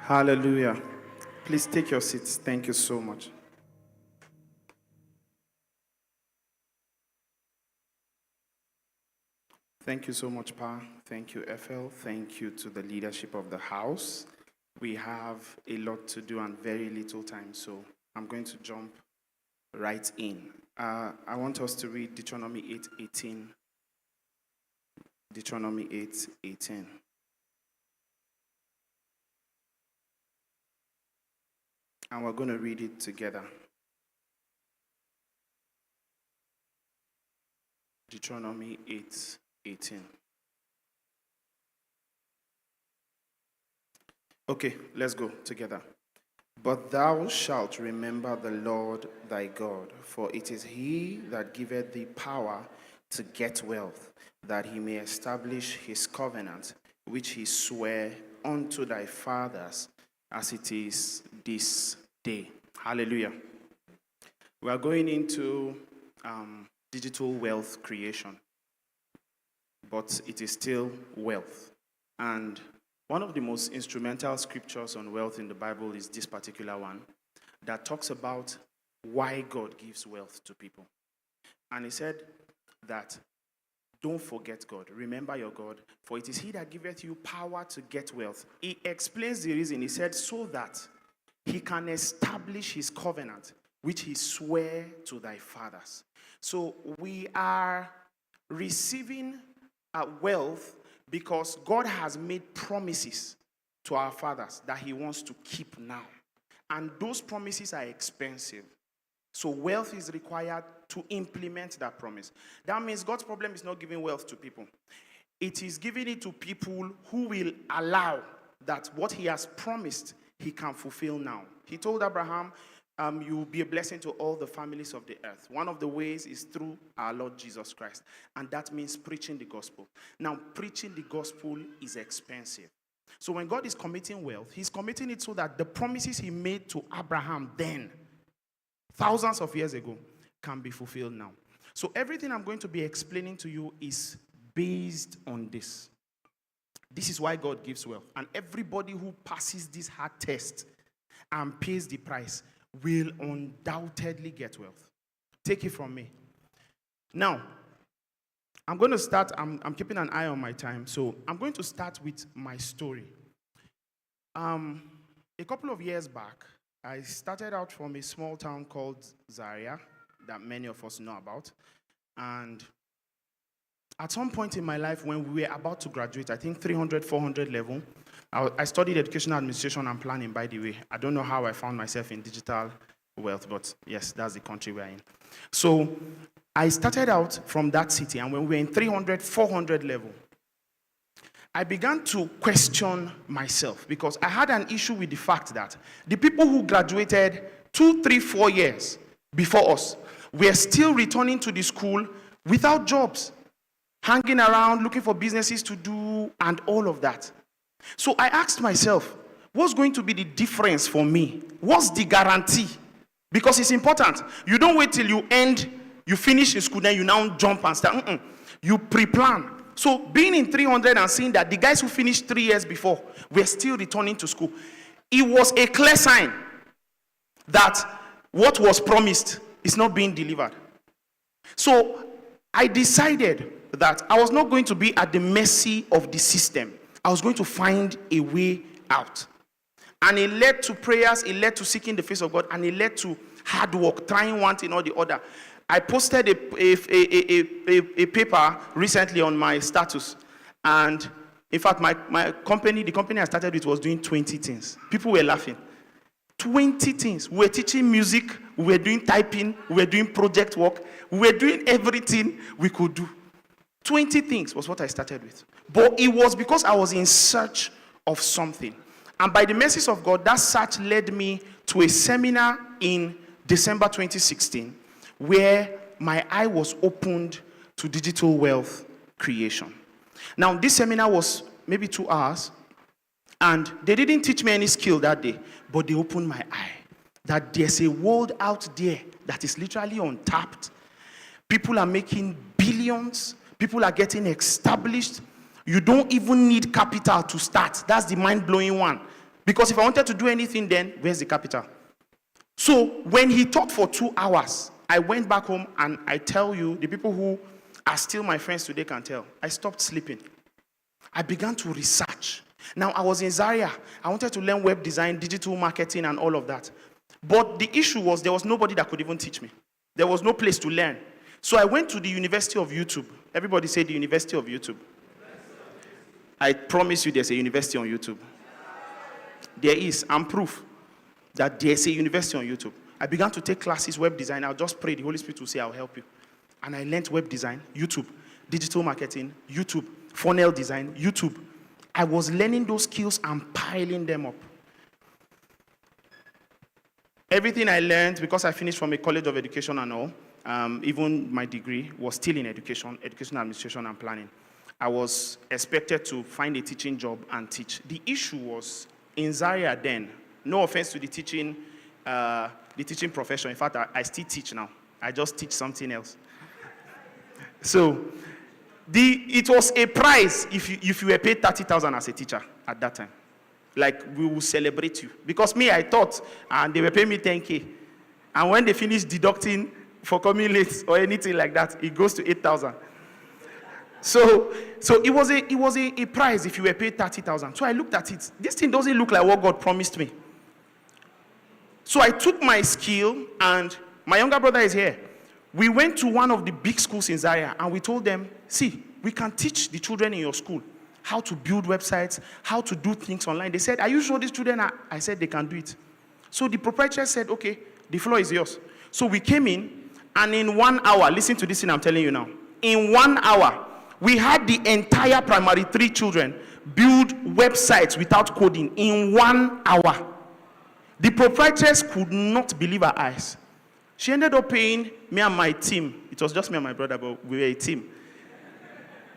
Hallelujah. Please take your seats. Thank you so much. Thank you so much, Pa. Thank you, FL. Thank you to the leadership of the house. We have a lot to do and very little time, so I'm going to jump right in. I want us to read Deuteronomy 8:18. Deuteronomy 8:18. And we're going to read it together. Deuteronomy 8:18. Okay, let's go together. But thou shalt remember the Lord thy God, for it is he that giveth thee power to get wealth, that he may establish his covenant, which he sware unto thy fathers, as it is this day. Hallelujah. We are going into digital wealth creation, but it is still wealth. And one of the most instrumental scriptures on wealth in the Bible is this particular one that talks about why God gives wealth to people. And he said that don't forget God. Remember your God, for it is he that giveth you power to get wealth. He explains the reason. He said, so that he can establish his covenant, which he sware to thy fathers. So we are receiving wealth because God has made promises to our fathers that he wants to keep now. And those promises are expensive. So wealth is required to implement that promise. That means God's problem is not giving wealth to people. It is giving it to people who will allow that what he has promised he can fulfill now. He told Abraham, you will be a blessing to all the families of the earth. One of the ways is through our Lord Jesus Christ. And that means preaching the gospel. Now, preaching the gospel is expensive. So when God is committing wealth, he's committing it so that the promises he made to Abraham then, thousands of years ago, can be fulfilled now. So everything I'm going to be explaining to you is based on this. This is why God gives wealth. And everybody who passes this hard test and pays the price will undoubtedly get wealth. Take it from me. Now, I'm going to start, I'm keeping an eye on my time, so I'm going to start with my story. A couple of years back, I started out from a small town called Zaria that many of us know about. And at some point in my life, when we were about to graduate, I think 300, 400 level, I studied educational administration and planning, by the way. I don't know how I found myself in digital wealth, but yes, that's the country we're in. So I started out from that city, and when we were in 300, 400 level, I began to question myself because I had an issue with the fact that the people who graduated 2, 3, 4 years before us were still returning to the school without jobs, hanging around, looking for businesses to do, and all of that. So I asked myself, what's going to be the difference for me? What's the guarantee? Because it's important. You don't wait till you finish in school, then you now jump and start. You pre-plan. So being in 300 and seeing that the guys who finished 3 years before were still returning to school, it was a clear sign that what was promised is not being delivered. So I decided that I was not going to be at the mercy of the system. I was going to find a way out. And it led to prayers, it led to seeking the face of God, and it led to hard work, trying one thing or the other. I posted a paper recently on my status. And in fact, my company, the company I started with, was doing 20 things. People were laughing. 20 things. We were teaching music, we were doing typing, we were doing project work, we were doing everything we could do. 20 things was what I started with. But it was because I was in search of something. And by the mercies of God, that search led me to a seminar in December 2016 where my eye was opened to digital wealth creation. Now, this seminar was maybe 2 hours, and they didn't teach me any skill that day, but they opened my eye that there's a world out there that is literally untapped. People are making billions. People are getting established. You don't even need capital to start. That's the mind-blowing one. Because if I wanted to do anything then, where's the capital? So when he taught for 2 hours, I went back home, and I tell you, the people who are still my friends today can tell, I stopped sleeping. I began to research. Now, I was in Zaria. I wanted to learn web design, digital marketing, and all of that. But the issue was there was nobody that could even teach me. There was no place to learn. So I went to the University of YouTube. Everybody say the University of YouTube. I promise you there's a university on YouTube. There is. I'm proof that there's a university on YouTube. I began to take classes, web design. I'll just pray. The Holy Spirit will say, I'll help you. And I learned web design, YouTube, digital marketing, YouTube, funnel design, YouTube. I was learning those skills and piling them up. Everything I learned, because I finished from a college of education and all, even my degree was still in education administration and planning. I was expected to find a teaching job and teach. The issue was, in Zaria then, no offense to the teaching profession. In fact, I still teach now. I just teach something else. So, it was a prize if you were paid 30,000 as a teacher at that time. Like, we will celebrate you. Because me, I thought, and they were paying me 10K. And when they finish deducting for coming late or anything like that, it goes to 8,000. So it was a prize if you were paid 30,000. So I looked at it. This thing doesn't look like what God promised me. So I took my skill, and my younger brother is here. We went to one of the big schools in Zaria, and we told them, see, we can teach the children in your school how to build websites, how to do things online. They said, are you sure these children are? I said, they can do it. So the proprietor said, okay, the floor is yours. So we came in, and in 1 hour, listen to this thing I'm telling you now. In 1 hour, we had the entire primary 3 children build websites without coding in 1 hour. The proprietress could not believe her eyes. She ended up paying me and my team. It was just me and my brother, but we were a team.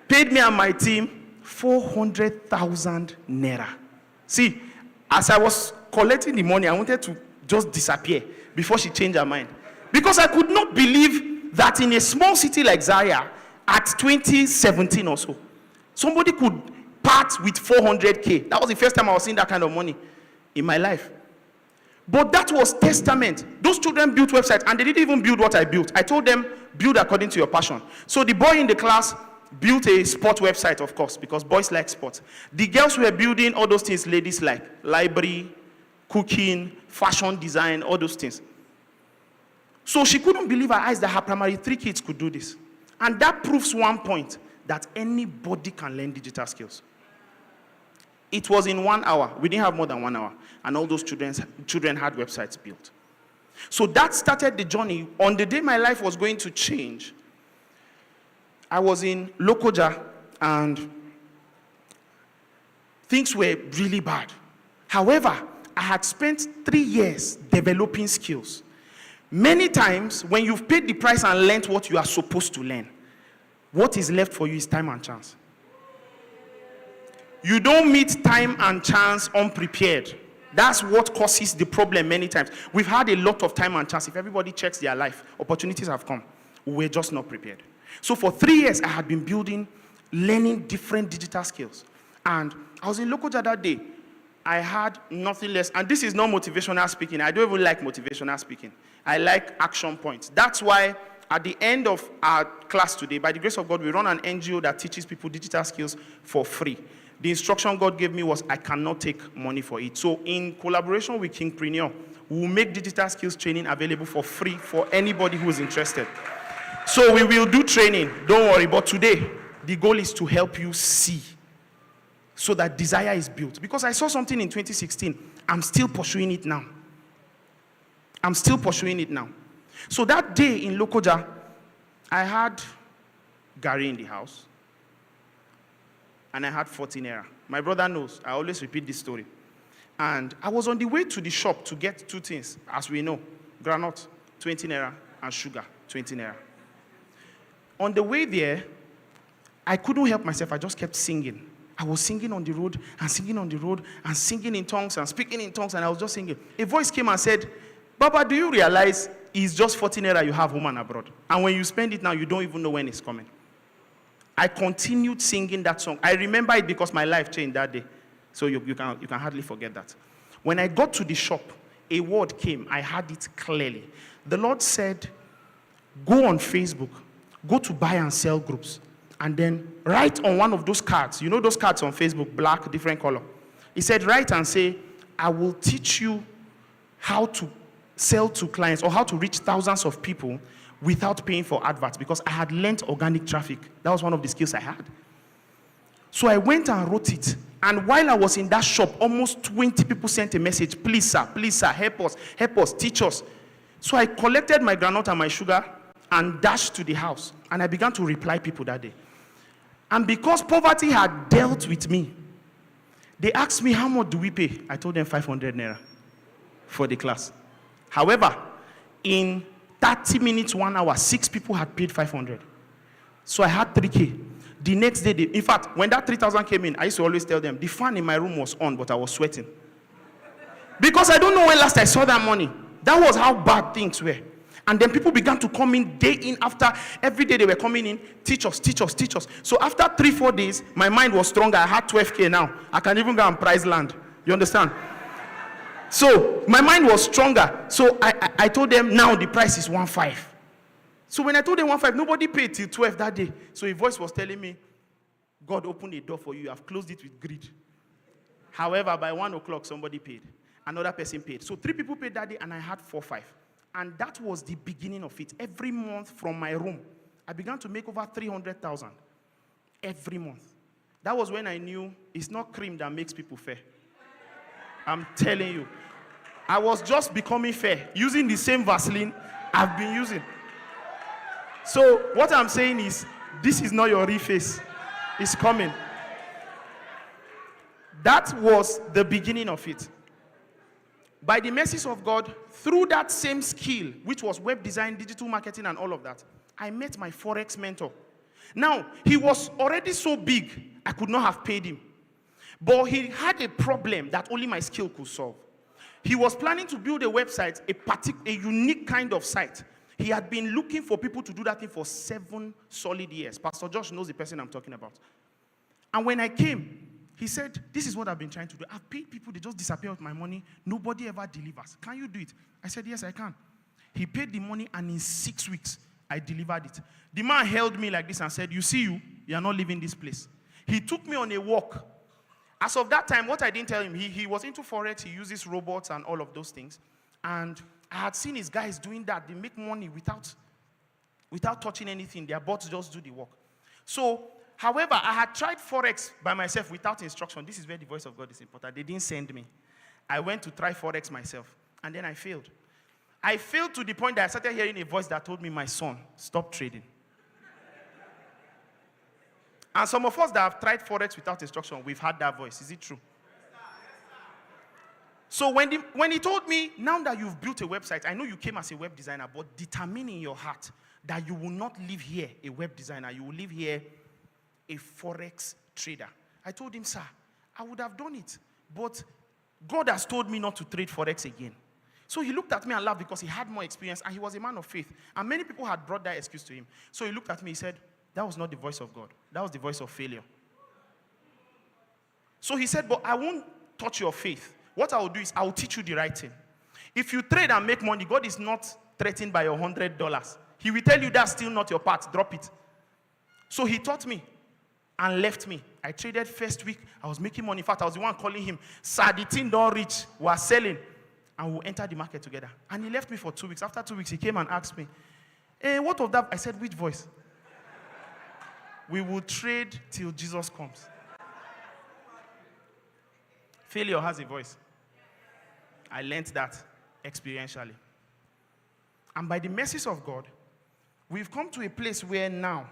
Paid me and my team 400,000 naira. See, as I was collecting the money, I wanted to just disappear before she changed her mind. Because I could not believe that in a small city like Zaria, at 2017 or so, somebody could part with 400K. That was the first time I was seeing that kind of money in my life. But that was testament. Those children built websites, and they didn't even build what I built. I told them, build according to your passion. So the boy in the class built a sport website, of course, because boys like sports. The girls were building all those things ladies like: library, cooking, fashion design, all those things. So she couldn't believe her eyes that her primary 3 kids could do this. And that proves one point, that anybody can learn digital skills. It was in 1 hour. We didn't have more than 1 hour. And all those children had websites built. So that started the journey. On the day my life was going to change, I was in Lokoja, and things were really bad. However, I had spent 3 years developing skills. Many times, when you've paid the price and learned what you are supposed to learn, what is left for you is time and chance. You don't meet time and chance unprepared. That's what causes the problem many times. We've had a lot of time and chance. If everybody checks their life, opportunities have come. We're just not prepared. So for 3 years, I had been learning different digital skills. And I was in Lokoja that day. I had nothing less. And this is not motivational speaking. I don't even like motivational speaking. I like action points. That's why at the end of our class today, by the grace of God, we run an NGO that teaches people digital skills for free. The instruction God gave me was I cannot take money for it. So in collaboration with Kingpreneur, we will make digital skills training available for free for anybody who is interested. So we will do training, don't worry. But today, the goal is to help you see so that desire is built. Because I saw something in 2016. I'm still pursuing it now. So that day in Lokoja, I had Gary in the house. And I had 14 naira. My brother knows. I always repeat this story. And I was on the way to the shop to get 2 things, as we know. Granite, 20 naira, and sugar, 20 naira. On the way there, I couldn't help myself. I just kept singing. I was singing on the road, and singing on the road, and singing in tongues, and speaking in tongues, and I was just singing. A voice came and said, Baba, do you realize it's just 14 naira you have home and abroad? And when you spend it now, you don't even know when it's coming. I continued singing that song. I remember it because my life changed that day. So you can hardly forget that. When I got to the shop, a word came. I had it clearly. The Lord said, go on Facebook, go to buy and sell groups, and then write on one of those cards. You know those cards on Facebook, black, different color. He said, write and say, I will teach you how to sell to clients or how to reach thousands of people without paying for adverts, because I had learned organic traffic. That was one of the skills I had. So I went and wrote it. And while I was in that shop, almost 20 people sent a message, please sir, help us, teach us. So I collected my groundnut and my sugar and dashed to the house. And I began to reply people that day. And because poverty had dealt with me, they asked me, how much do we pay? I told them 500 naira for the class. However, in 30 minutes, 1 hour, 6 people had paid 500. So I had 3K. The next day, in fact, when that 3,000 came in, I used to always tell them, the fan in my room was on, but I was sweating. Because I don't know when last I saw that money. That was how bad things were. And then people began to come in day in after. Every day they were coming in, teach us. So after 3-4 days, my mind was stronger. I had 12K now. I can even go and price land. You understand? So my mind was stronger. So I told them, now the price is 1.5. So when I told them 1.5, nobody paid till 12 that day. So a voice was telling me, God opened a door for you. You have closed it with greed. However, by 1 o'clock, somebody paid. Another person paid. So 3 people paid that day, and I had 4-5. And that was the beginning of it. Every month from my room, I began to make over 300,000 every month. That was when I knew it's not cream that makes people fair. I'm telling you. I was just becoming fair, using the same Vaseline I've been using. So what I'm saying is, this is not your real face. It's coming. That was the beginning of it. By the mercies of God, through that same skill, which was web design, digital marketing, and all of that, I met my Forex mentor. Now, he was already so big, I could not have paid him. But he had a problem that only my skill could solve. He was planning to build a website, a unique kind of site. He had been looking for people to do that thing for 7 solid years. Pastor Josh knows the person I'm talking about. And when I came, he said, this is what I've been trying to do. I've paid people, they just disappear with my money. Nobody ever delivers. Can you do it? I said, yes, I can. He paid the money, and in 6 weeks, I delivered it. The man held me like this and said, you see you are not leaving this place. He took me on a walk. As of that time, what I didn't tell him, he was into Forex, he uses robots and all of those things. And I had seen his guys doing that. They make money without touching anything. Their bots just do the work. So, however, I had tried Forex by myself without instruction. This is where the voice of God is important. They didn't send me. I went to try Forex myself, and then I failed. I failed to the point that I started hearing a voice that told me, my son, stop trading. And some of us that have tried Forex without instruction, we've had that voice. Is it true? So when he told me, now that you've built a website, I know you came as a web designer, but determine in your heart that you will not live here a web designer. You will live here a Forex trader. I told him, sir, I would have done it, but God has told me not to trade Forex again. So he looked at me and laughed because he had more experience and he was a man of faith. And many people had brought that excuse to him. So he looked at me, he said, that was not the voice of God. That was the voice of failure. So he said, but I won't touch your faith. What I will do is I will teach you the right thing. If you trade and make money, God is not threatened by your $100. He will tell you that's still not your part. Drop it. So he taught me and left me. I traded first week. I was making money. In fact, I was the one calling him, sir, the thing don't reach. We are selling. And we'll enter the market together. And he left me for 2 weeks. After 2 weeks, he came and asked me, hey, what of that? I said, which voice? We will trade till Jesus comes. Failure has a voice. I learned that experientially. And by the mercies of God, we've come to a place where now,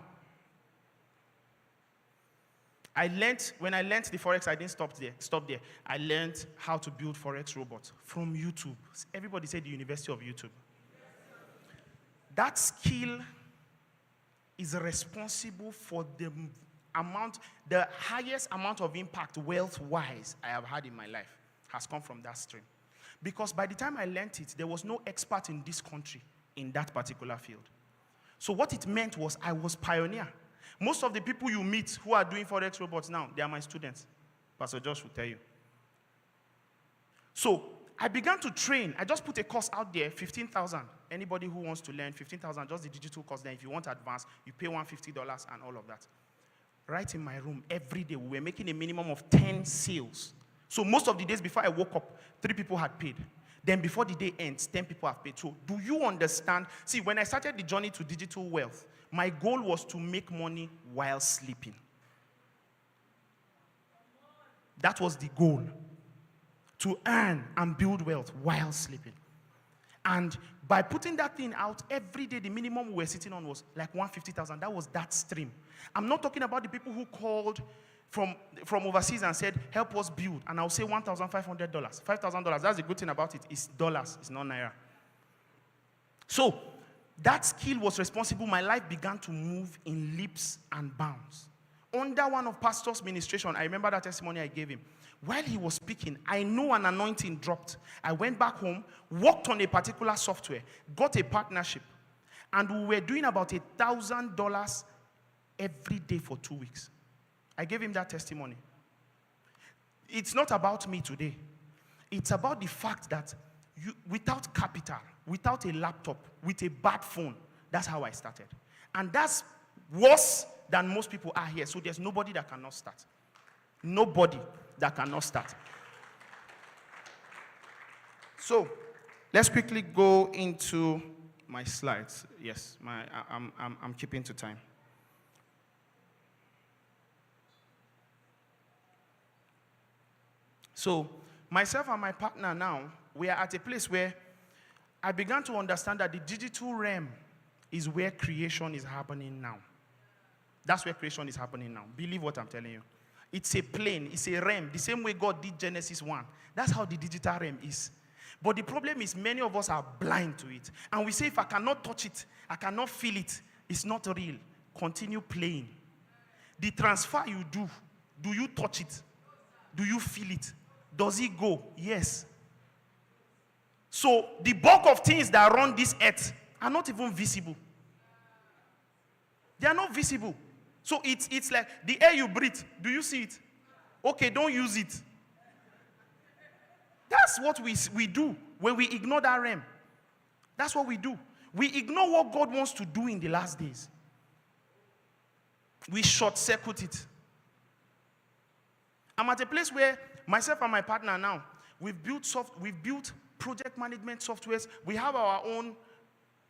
when I learned the Forex, I didn't stop there. I learned how to build Forex robots from YouTube. Everybody said the University of YouTube. That skill is responsible for the highest amount of impact wealth-wise I have had in my life has come from that stream. Because by the time I learned it, there was no expert in this country in that particular field. So what it meant was I was pioneer. Most of the people you meet who are doing Forex robots now, they are my students. Pastor Josh will tell you. So I began to train. I just put a course out there, 15,000. Anybody who wants to learn, 15,000, just the digital course. Then if you want advanced, you pay $150 and all of that. Right in my room, every day, we were making a minimum of 10 sales. So most of the days before I woke up, 3 people had paid. Then before the day ends, 10 people have paid. So do you understand? See, when I started the journey to digital wealth, my goal was to make money while sleeping. That was the goal. To earn and build wealth while sleeping. And by putting that thing out, every day the minimum we were sitting on was like 150,000. That was that stream. I'm not talking about the people who called from overseas and said, help us build. And I'll say $1,500. $5,000. That's the good thing about it. It's dollars. It's not naira. So that skill was responsible. My life began to move in leaps and bounds. Under one of pastor's ministration, I remember that testimony I gave him. While he was speaking, I know an anointing dropped. I went back home, worked on a particular software, got a partnership, and we were doing about $1,000 every day for 2 weeks. I gave him that testimony. It's not about me today. It's about the fact that without capital, without a laptop, with a bad phone, that's how I started. And that's worse than most people are here. So there's nobody that cannot start. Nobody that cannot start. So let's quickly go into my slides. Yes, I'm keeping to time. So myself and my partner now, we are at a place where I began to understand that the digital realm is where creation is happening now. That's where creation is happening now. Believe what I'm telling you. It's a plane, it's a realm. The same way God did Genesis 1. That's how the digital realm is. But the problem is many of us are blind to it. And we say, if I cannot touch it, I cannot feel it, it's not real. Continue playing. The transfer you do you touch it? Do you feel it? Does it go? Yes. So the bulk of things that run this earth are not even visible. They are not visible. So it's like the air you breathe. Do you see it? Okay, don't use it. That's what we do when we ignore that realm. That's what we do. We ignore what God wants to do in the last days. We short-circuit it. I'm at a place where myself and my partner now, we've built project management softwares. We have our own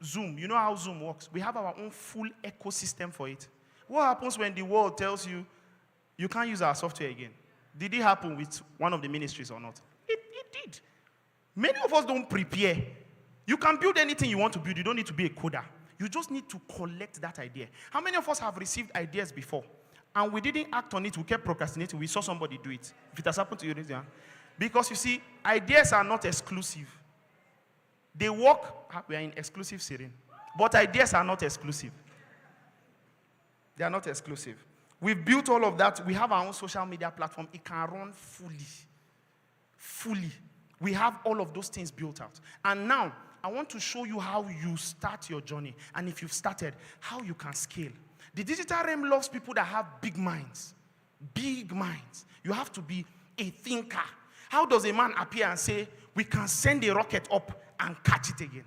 Zoom. You know how Zoom works. We have our own full ecosystem for it. What happens when the world tells you, you can't use our software again? Did it happen with one of the ministries or not? It did. Many of us don't prepare. You can build anything you want to build. You don't need to be a coder. You just need to collect that idea. How many of us have received ideas before? And we didn't act on it. We kept procrastinating. We saw somebody do it. If it has happened to you, because you see, ideas are not exclusive. They work. We are in exclusive setting. But ideas are not exclusive. They are not exclusive. We've built all of that. We have our own social media platform. It can run fully. Fully. We have all of those things built out. And now, I want to show you how you start your journey. And if you've started, how you can scale. The digital realm loves people that have big minds. Big minds. You have to be a thinker. How does a man appear and say, we can send a rocket up and catch it again?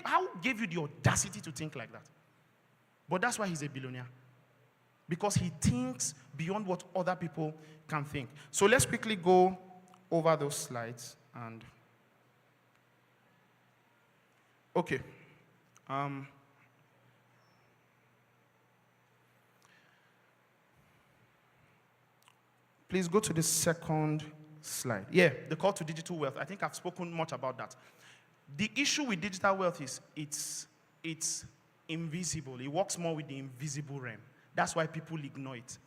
How gave you the audacity to think like that? But that's why he's a billionaire. Because he thinks beyond what other people can think. So let's quickly go over those slides. And okay. Please go to the second slide. Yeah, the call to digital wealth. I think I've spoken much about that. The issue with digital wealth is it's invisible. It works more with the invisible realm. That's why people ignore it.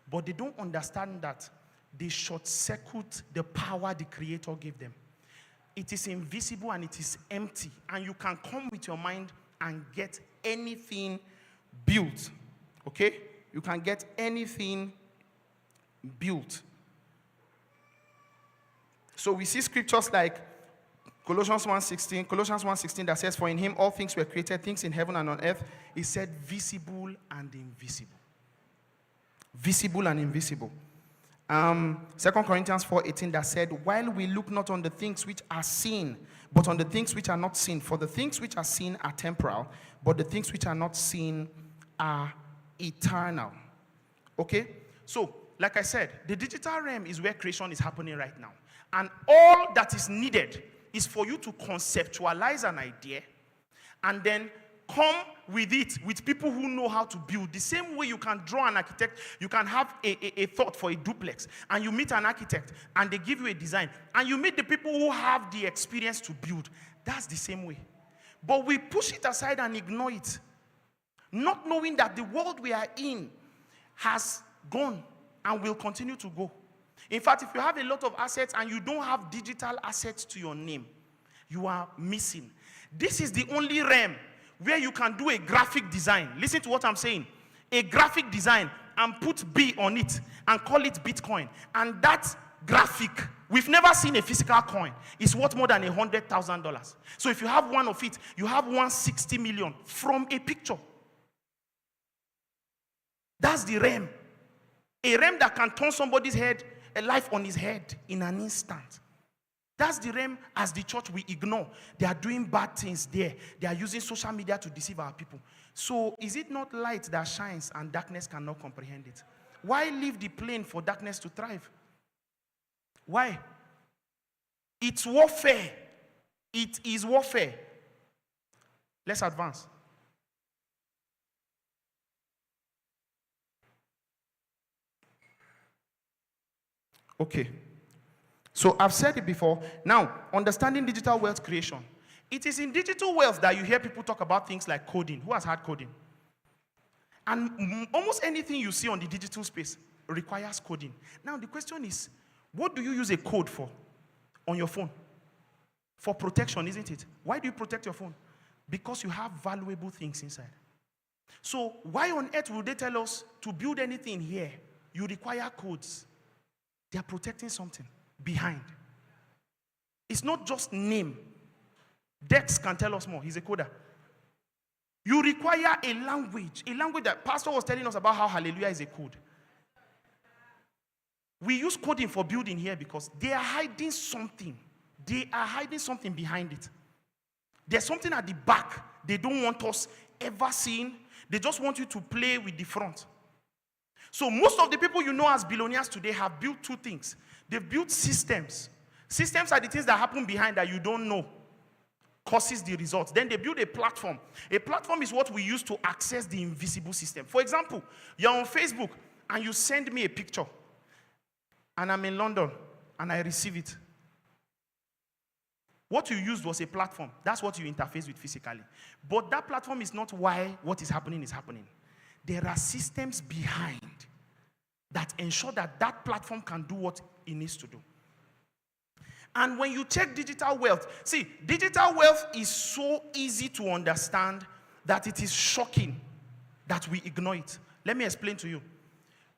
But they don't understand that they short-circuit the power the Creator gave them. It is invisible and it is empty. And you can come with your mind and get anything built. Okay? You can get anything built. So we see scriptures like Colossians 1:16 that says, for in him all things were created, things in heaven and on earth. It said visible and invisible. Visible and invisible. 2 Corinthians 4:18 that said, while we look not on the things which are seen, but on the things which are not seen. For the things which are seen are temporal, but the things which are not seen are eternal. Okay? So, like I said, the digital realm is where creation is happening right now. And all that is needed is for you to conceptualize an idea and then come with it with people who know how to build. The same way you can draw an architect, you can have a thought for a duplex, and you meet an architect and they give you a design, and you meet the people who have the experience to build. That's the same way. But we push it aside and ignore it, not knowing that the world we are in has gone and will continue to go. In fact, if you have a lot of assets and you don't have digital assets to your name, you are missing. This is the only realm where you can do a graphic design. Listen to what I'm saying. A graphic design and put B on it and call it Bitcoin. And that graphic, we've never seen a physical coin, is worth more than $100,000. So if you have one of it, you have 160 million from a picture. That's the realm. A realm that can turn somebody's head, a life on his head in an instant. That's the realm as the church we ignore. They are doing bad things there. They are using social media to deceive our people. So is it not light that shines and darkness cannot comprehend it? Why leave the plain for darkness to thrive? Why? It's warfare. It is warfare. Let's advance. Okay. So I've said it before. Now, understanding digital wealth creation. It is in digital wealth that you hear people talk about things like coding. Who has had coding? And almost anything you see on the digital space requires coding. Now, the question is, what do you use a code for on your phone? For protection, isn't it? Why do you protect your phone? Because you have valuable things inside. So why on earth would they tell us to build anything here? You require codes. They are protecting something behind. It's not just name. Dex can tell us more. He's a coder. You require a language that Pastor was telling us about how hallelujah is a code. We use coding for building here because they are hiding something. They are hiding something behind it. There's something at the back they don't want us ever seeing. They just want you to play with the front. So most of the people you know as billionaires today have built two things. They've built systems. Systems are the things that happen behind that you don't know. Causes the results. Then they build a platform. A platform is what we use to access the invisible system. For example, you're on Facebook and you send me a picture. And I'm in London and I receive it. What you used was a platform. That's what you interface with physically. But that platform is not why what is happening is happening. There are systems behind that ensure that that platform can do what it needs to do. And when you check digital wealth, see, digital wealth is so easy to understand that it is shocking that we ignore it. Let me explain to you.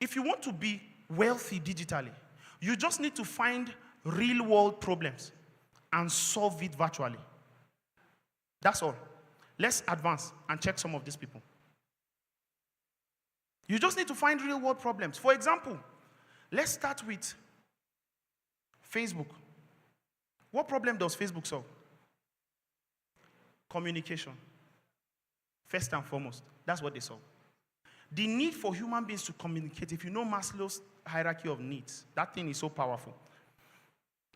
If you want to be wealthy digitally, you just need to find real world problems and solve it virtually. That's all. Let's advance and check some of these people. You just need to find real world problems. For example, let's start with Facebook. What problem does Facebook solve? Communication. First and foremost, that's what they solve. The need for human beings to communicate. If you know Maslow's hierarchy of needs, that thing is so powerful.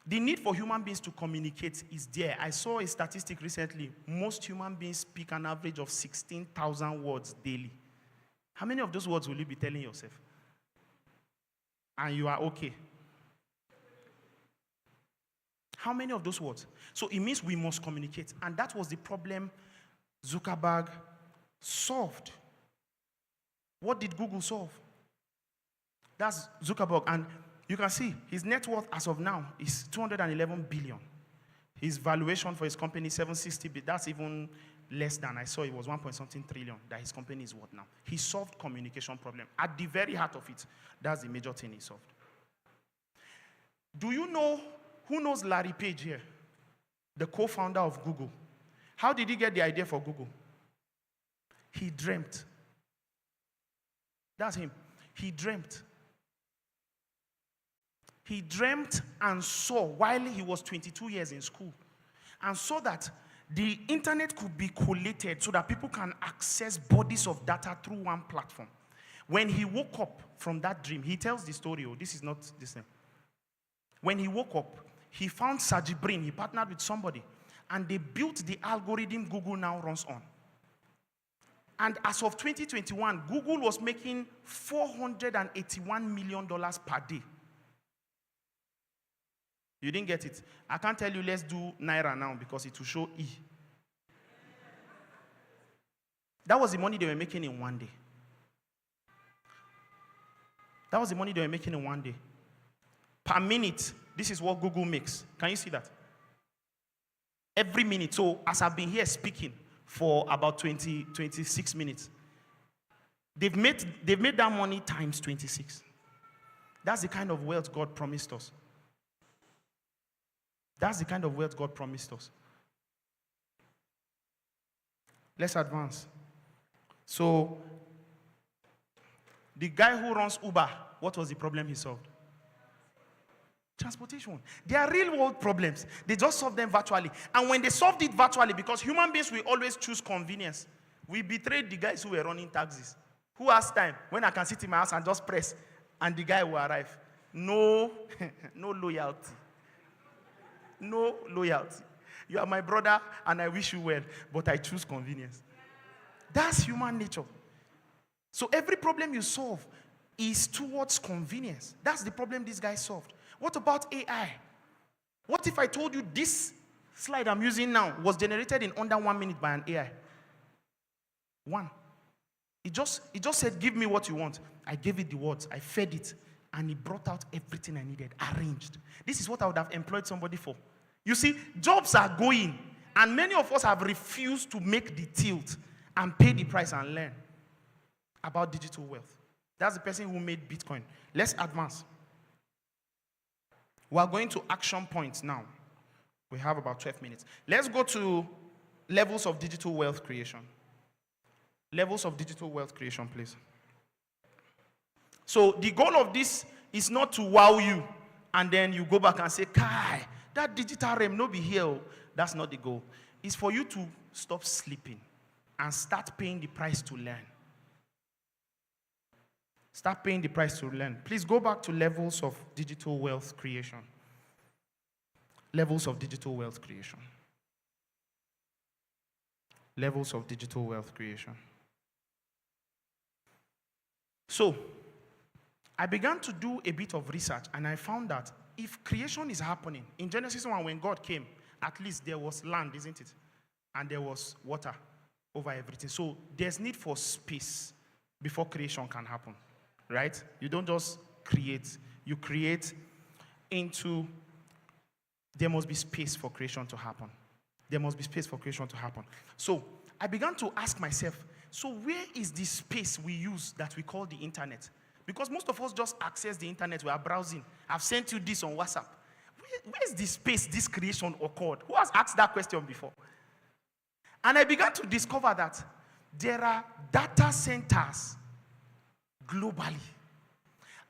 The need for human beings to communicate is there. I saw a statistic recently. Most human beings speak an average of 16,000 words daily. How many of those words will you be telling yourself? And you are okay. How many of those words? So it means we must communicate. And that was the problem Zuckerberg solved. What did Google solve? That's Zuckerberg. And you can see his net worth as of now is 211 billion. His valuation for his company is 760 billion. That's even less than I saw. It was 1.something trillion that his company is worth now. He solved communication problem. At the very heart of it, that's the major thing he solved. Do you know, who knows Larry Page here? The co-founder of Google. How did he get the idea for Google? He dreamt. That's him. He dreamt. He dreamt and saw while he was 22 years in school, and saw that the internet could be collated so that people can access bodies of data through one platform. When he woke up from that dream, he tells the story. Oh, this is not the same. When he woke up, he found Sergey Brin. He partnered with somebody, and they built the algorithm Google now runs on. And as of 2021, Google was making $481 million per day. You didn't get it. I can't tell you let's do Naira now because it will show E. That was the money they were making in one day. That was the money they were making in one day. Per minute, this is what Google makes. Can you see that? Every minute. So as I've been here speaking for about 26 minutes, they've made that money times 26. That's the kind of wealth God promised us. That's the kind of wealth God promised us. Let's advance. So, the guy who runs Uber, what was the problem he solved? Transportation. They are real world problems. They just solve them virtually. And when they solved it virtually, because human beings will always choose convenience, we betrayed the guys who were running taxis. Who has time when I can sit in my house and just press and the guy will arrive? No, no loyalty. No loyalty. You are my brother and I wish you well, but I choose convenience. That's human nature. So every problem you solve is towards convenience. That's the problem this guy solved. What about AI? What if I told you this slide I'm using now was generated in under 1 minute by an AI? One. It just said, give me what you want. I gave it the words. I fed it. And it brought out everything I needed, arranged. This is what I would have employed somebody for. You see, jobs are going. And many of us have refused to make the tilt and pay the price and learn about digital wealth. That's the person who made Bitcoin. Let's advance. We are going to action points now. We have about 12 minutes. Let's go to levels of digital wealth creation. Levels of digital wealth creation, please. So the goal of this is not to wow you and then you go back and say, Kai, that digital realm no be here. That's not the goal. It's for you to stop sleeping and start paying the price to learn. Start paying the price to learn. Please go back to levels of digital wealth creation. Levels of digital wealth creation. Levels of digital wealth creation. So, I began to do a bit of research and I found that if creation is happening, in Genesis 1 when God came, at least there was land, isn't it? And there was water over everything. So, there's need for space before creation can happen. Right? You don't just create. You create into, there must be space for creation to happen. There must be space for creation to happen. So, I began to ask myself, so where is the space we use that we call the internet? Because most of us just access the internet, we are browsing. I've sent you this on WhatsApp. Where's the space this creation occurred? Who has asked that question before? And I began to discover that there are data centers globally.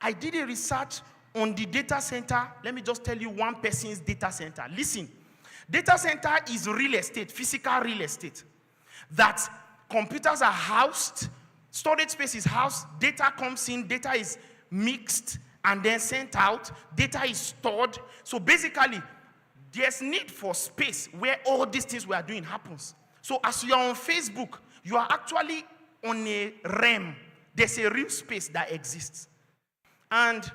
I did a research on the data center. Let me just tell you one person's data center. Listen, data center is real estate, physical real estate. That computers are housed, storage space is housed, data comes in, data is mixed and then sent out, data is stored. So basically, there's need for space where all these things we are doing happens. So as you are on Facebook, you are actually on a realm. There's a real space that exists. And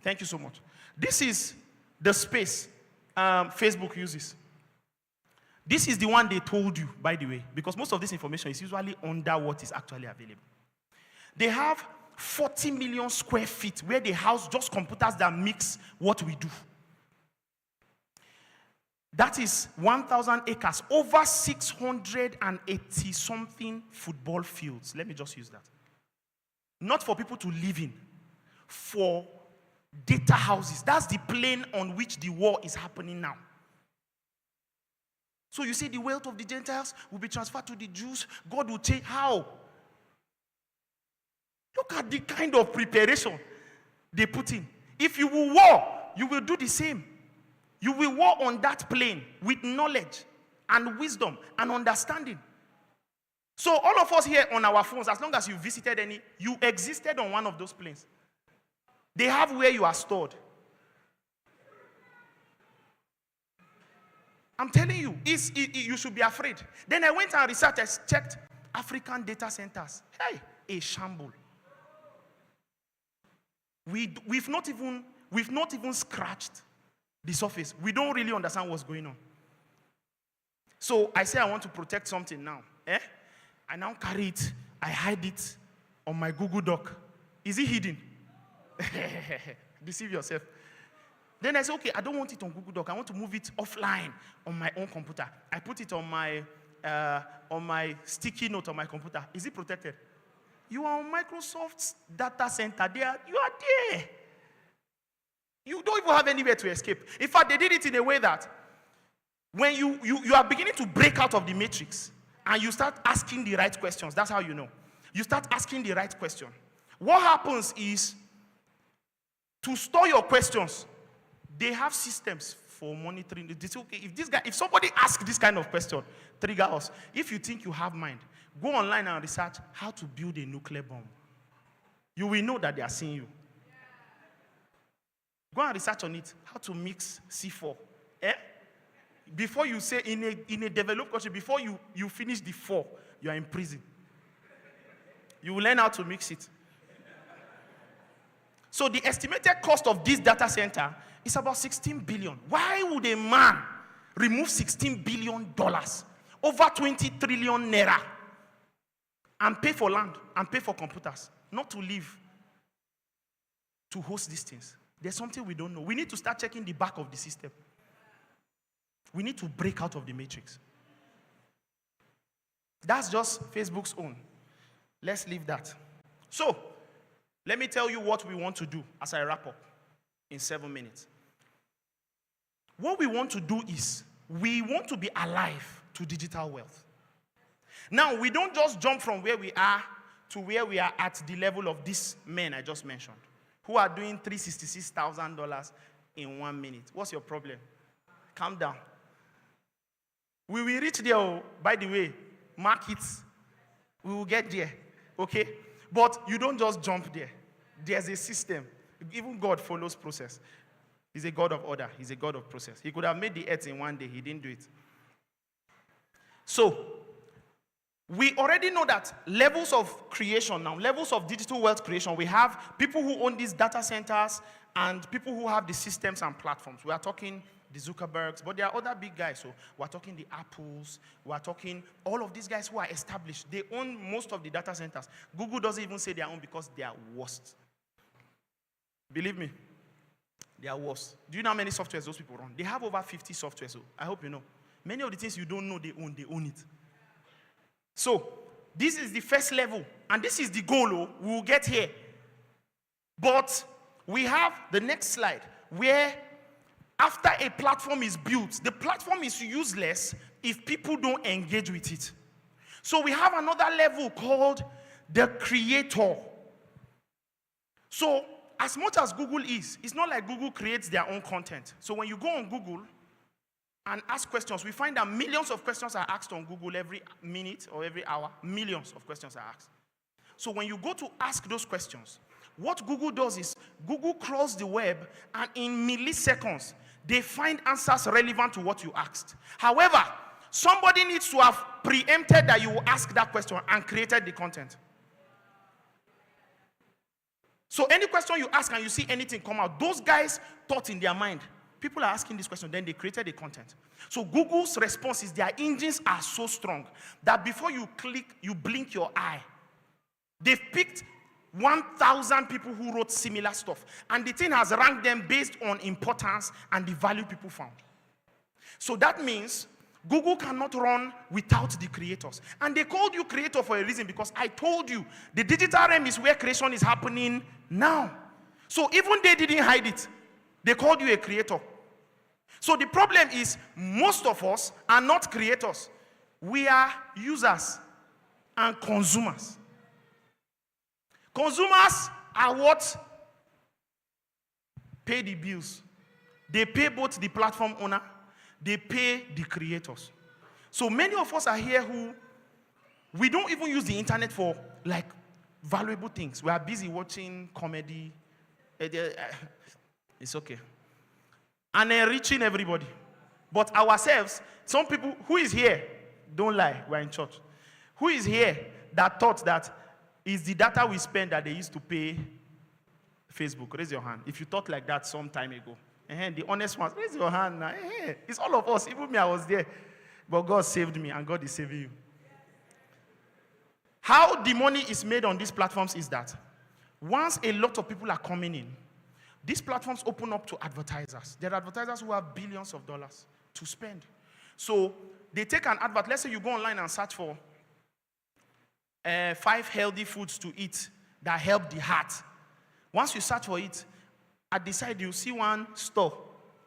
thank you so much. This is the space Facebook uses. This is the one they told you, by the way, because most of this information is usually under what is actually available. They have 40 million square feet where they house just computers that mix what we do. That is 1,000 acres, over 680 something football fields. Let me just use that. Not for people to live in, for data houses. That's the plane on which the war is happening now. So you see, the wealth of the Gentiles will be transferred to the Jews. God will change. How? Look at the kind of preparation they put in. If you will war, you will do the same. You will walk on that plane with knowledge and wisdom and understanding. So all of us here on our phones, as long as you visited any, you existed on one of those planes. They have where you are stored. I'm telling you, you should be afraid. Then I went and researched, I checked African data centers. Hey, a shamble. We've not even scratched the surface. We don't really understand what's going on. So I say I want to protect something now. I now carry it, I hide it on my Google Doc. Is it hidden? Deceive yourself. Then I say, okay, I don't want it on Google Doc. I want to move it offline on my own computer. I put it on my sticky note on my computer. Is it protected? You are on Microsoft's data center. You are there. You don't even have anywhere to escape. In fact, they did it in a way that when you are beginning to break out of the matrix and you start asking the right questions, that's how you know. You start asking the right question. What happens is, to store your questions, they have systems for monitoring. They say, okay, if somebody asks this kind of question, trigger us. If you think you have mind, go online and research how to build a nuclear bomb. You will know that they are seeing you. Go and research on it, how to mix C4. Before you say, in a developed country, before you finish the 4, you are in prison. You will learn how to mix it. So the estimated cost of this data center is about 16 billion. Why would a man remove $16 billion, over 20 trillion naira, and pay for land, and pay for computers, not to live, to host these things? There's something we don't know. We need to start checking the back of the system. We need to break out of the matrix. That's just Facebook's own. Let's leave that. So, let me tell you what we want to do as I wrap up in 7 minutes. What we want to do is, we want to be alive to digital wealth. Now, we don't just jump from where we are to where we are at the level of these men I just mentioned, who are doing $366,000 in 1 minute. What's your problem? Calm down. We will reach there, by the way, mark it. We will get there, okay? But you don't just jump there. There's a system. Even God follows process. He's a God of order. He's a God of process. He could have made the earth in 1 day. He didn't do it. So, we already know that levels of creation now, levels of digital wealth creation, we have people who own these data centers and people who have the systems and platforms. We are talking the Zuckerbergs, but there are other big guys. So we're talking the Apples, we're talking all of these guys who are established. They own most of the data centers. Google doesn't even say they own because they are worst. Believe me, they are worst. Do you know how many softwares those people run? They have over 50 softwares. So I hope you know. Many of the things you don't know they own it. So this is the first level, and this is the goal. We will get here. But we have the next slide where after a platform is built, the platform is useless if people don't engage with it. So we have another level called the creator. So as much as Google is, it's not like Google creates their own content. So when you go on Google and ask questions, we find that millions of questions are asked on Google every minute or every hour. Millions of questions are asked. So when you go to ask those questions, what Google does is Google crawls the web, and in milliseconds, they find answers relevant to what you asked. However, somebody needs to have preempted that you will ask that question and created the content. So any question you ask and you see anything come out, those guys thought in their mind, people are asking this question, then they created the content. So Google's response is their engines are so strong that before you click, you blink your eye. They've picked 1,000 people who wrote similar stuff. And the thing has ranked them based on importance and the value people found. So that means Google cannot run without the creators. And they called you creator for a reason, because I told you the digital realm is where creation is happening now. So even they didn't hide it. They called you a creator. So the problem is most of us are not creators. We are users and consumers. Consumers are what pay the bills. They pay both the platform owner, they pay the creators. So many of us are here who, we don't even use the internet for like valuable things. We are busy watching comedy. It's okay. And enriching everybody. But ourselves, some people, who is here? Don't lie, we're in church. Who is here that thought that is the data we spend that they used to pay Facebook? Raise your hand. If you thought like that some time ago. The honest ones, raise your hand now. It's all of us. Even me, I was there. But God saved me, and God is saving you. How the money is made on these platforms is that once a lot of people are coming in, these platforms open up to advertisers. There are advertisers who have billions of dollars to spend. So they take an advert. Let's say you go online and search for 5 healthy foods to eat that help the heart. Once you search for it, at the side you see one store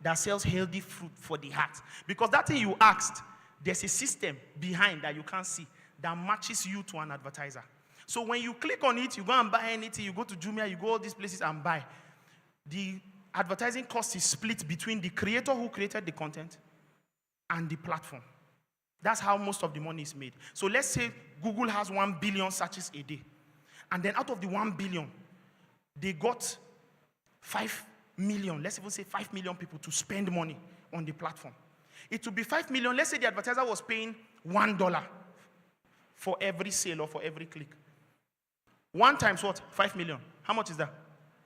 that sells healthy food for the heart. Because that thing you asked, there's a system behind that you can't see that matches you to an advertiser. So when you click on it, you go and buy anything, you go to Jumia, you go all these places and buy. The advertising cost is split between the creator who created the content and the platform. That's how most of the money is made. So let's say Google has 1 billion searches a day. And then out of the 1 billion, they got 5 million, let's even say 5 million people to spend money on the platform. It would be 5 million. Let's say the advertiser was paying $1 for every sale or for every click. 1 times what? 5 million. How much is that?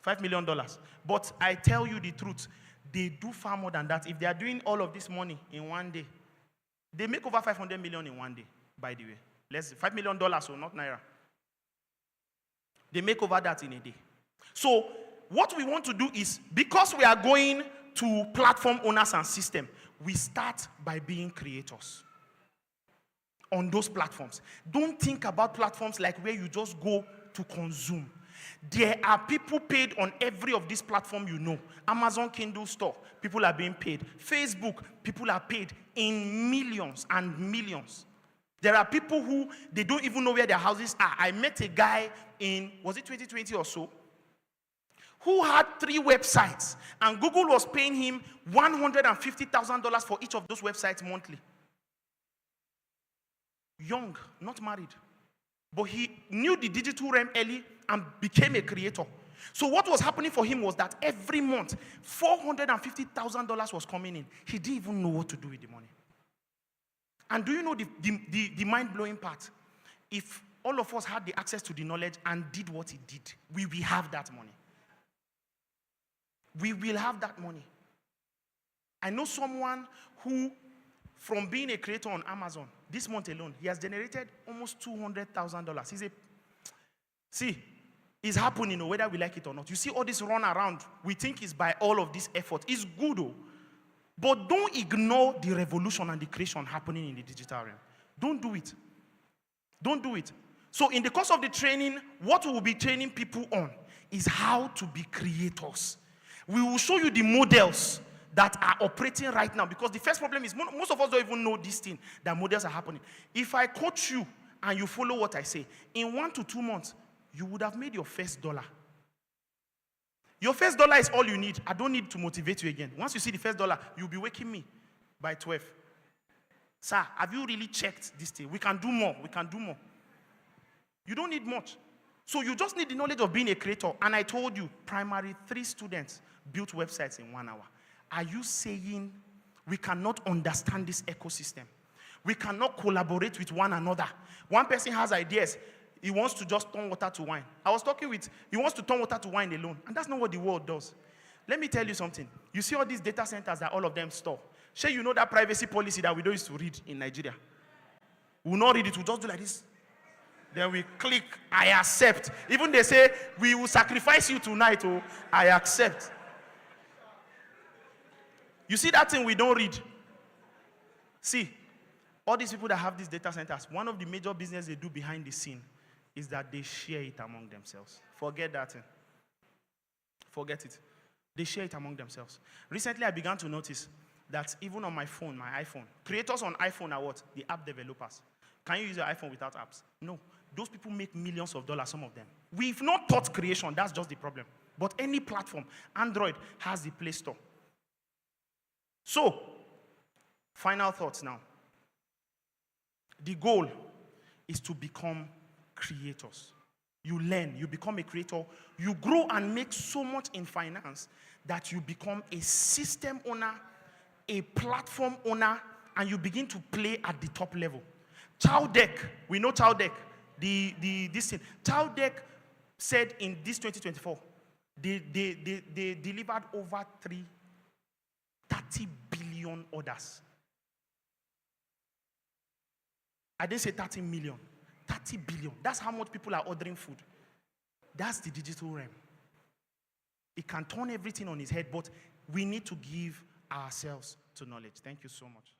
$5 million. But I tell you the truth, they do far more than that. If they are doing all of this money in one day, they make over 500 million in one day, by the way. $5 million, so not naira. They make over that in a day. So what we want to do is, because we are going to platform owners and system, we start by being creators on those platforms. Don't think about platforms like where you just go to consume. There are people paid on every of these platforms, you know. Amazon Kindle store, people are being paid. Facebook, people are paid in millions and millions. There are people who, they don't even know where their houses are. I met a guy in, was it 2020 or so, who had 3 websites, and Google was paying him $150,000 for each of those websites monthly. Young, not married. But he knew the digital realm early and became a creator. So what was happening for him was that every month, $450,000 was coming in. He didn't even know what to do with the money. And do you know the mind-blowing part? If all of us had the access to the knowledge and did what he did, we will have that money. We will have that money. I know someone who, from being a creator on Amazon, this month alone, he has generated almost $200,000. It's happening, whether we like it or not. You see all this run around, we think it's by all of this effort. It's good, though. But don't ignore the revolution and the creation happening in the digital realm. Don't do it. Don't do it. So in the course of the training, what we will be training people on is how to be creators. We will show you the models that are operating right now, because the first problem is most of us don't even know this thing, that models are happening. If I coach you and you follow what I say, in 1 to 2 months, you would have made your first dollar. Your first dollar is all you need. I don't need to motivate you again. Once you see the first dollar, you'll be waking me by 12. Sir, have you really checked this thing? We can do more. We can do more. You don't need much. So you just need the knowledge of being a creator. And I told you, primary 3 students built websites in 1 hour. Are you saying we cannot understand this ecosystem? We cannot collaborate with one another. One person has ideas. He wants to just turn water to wine. I was talking with, he wants to turn water to wine alone. And that's not what the world does. Let me tell you something. You see all these data centers that all of them store. Sure, you know that privacy policy that we don't used to read in Nigeria. We will not read it. We'll just do like this. Then we click, I accept. Even they say, we will sacrifice you tonight. Oh, I accept. You see that thing we don't read? See, all these people that have these data centers, one of the major business they do behind the scene is that they share it among themselves. Forget that thing. Forget it. They share it among themselves. Recently, I began to notice that even on my phone, my iPhone, creators on iPhone are what? The app developers. Can you use your iPhone without apps? No. Those people make millions of dollars, some of them. We've not taught creation. That's just the problem. But any platform, Android has the Play Store. So, final thoughts now. The goal is to become creators. You learn, you become a creator, you grow and make so much in finance that you become a system owner, a platform owner, and you begin to play at the top level. Chowdeck, we know Chowdeck, this thing. Chowdeck said in this 2024, they delivered over 30 billion orders. I didn't say 30 million. 30 billion. That's how much people are ordering food. That's the digital realm. It can turn everything on its head, but we need to give ourselves to knowledge. Thank you so much.